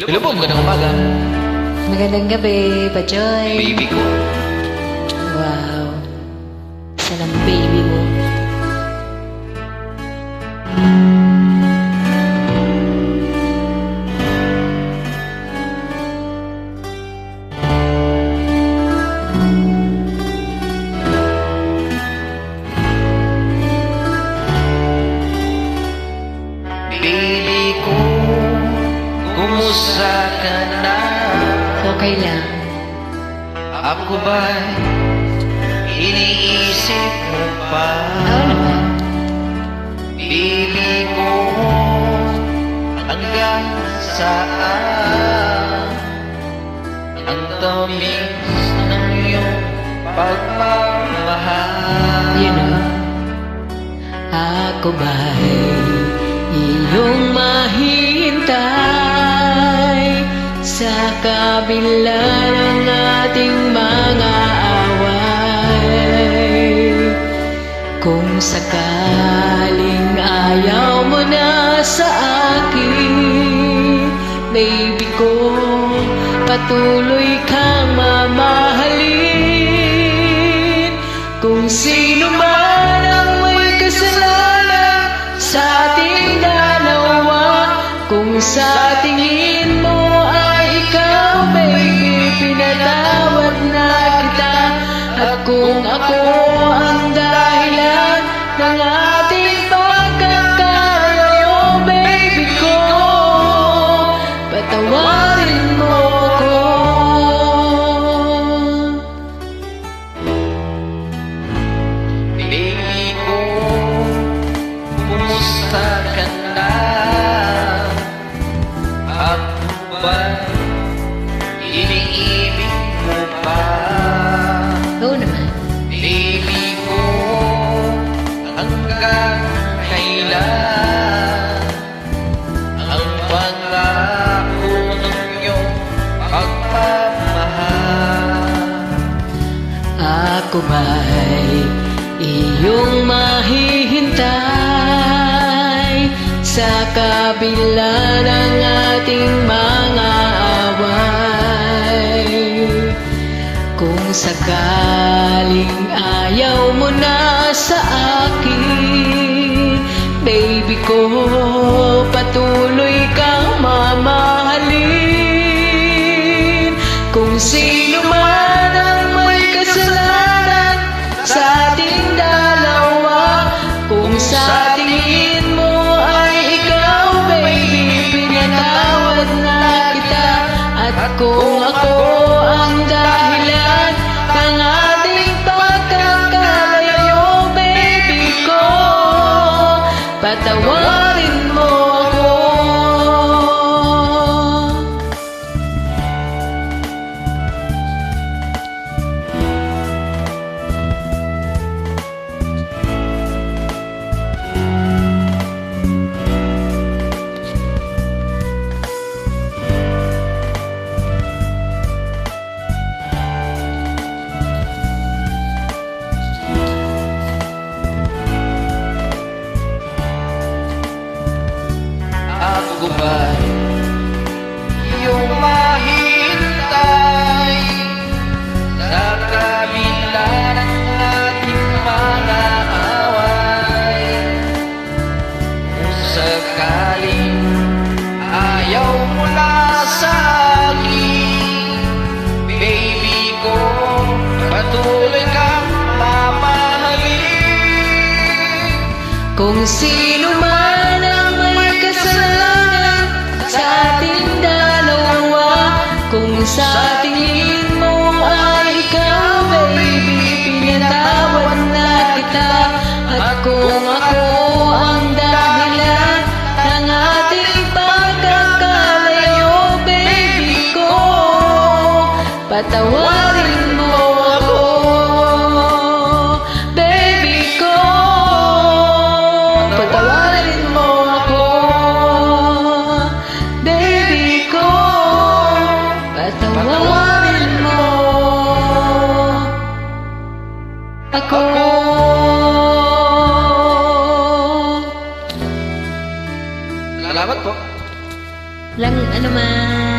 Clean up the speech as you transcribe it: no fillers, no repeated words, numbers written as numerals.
Hello po, magandang umaga. Magandang gabi, Bajoy. Baby ko. Wow. Isa ng baby mo. Baby ko, kumusta ka na? Okay lang. Ako ba'y iniisip mo pa? Oo naman. Baby ko, hanggang saan ang tamis ng iyong pagmamahal? You know, ako ba'y iyong mahintay sa kabila ng ating mga away? Kung sakaling ayaw mo na sa akin, baby ko, patuloy kang mamahalin. Kung sino man ang may kasalanan sa ating dalawa, kung sa tingin mo ay ikaw, baby, pinatawad na kita. At kung ako ang dahilan ng ating pagkakalayo, baby ko, patawarin mo ako. Baby ko, kumusta ka na? Ako ba'y iniibig mo pa? Oo naman. Baby ko, hanggang kailan ang pangako ng iyong pagmamahal? Ako ba'y iyong mahihintay sa kabila ng ating mga away? Kung sakaling ayaw mo na sa akin, baby ko, patuloy kang mamahalin. Kung sino man ang may kasalanan sa ating dalawa, kung sa tingin mo ay ikaw, baby, pinatawad na kita. At kung ako ang dahilan ng ating pagkakalayo, baby ko, patawarin mo ako. Ako ba'y iyong mahintay sa kabila ng ating mga away? Kung sakaling ayaw mo na sa akin, baby ko, patuloy kang mamahalin. Kung sino man ang may kasalanan sa ating dalawa, kung sa tingin mo ay ikaw, baby, pinatawad na kita. At kung ako ang dahilan ng ating pagkakalayo, baby ko, patawarin mo ako. Baby ko, patawarin mo ako. Baby ko, patawarin mo ako. Salamat po. Lang ano man.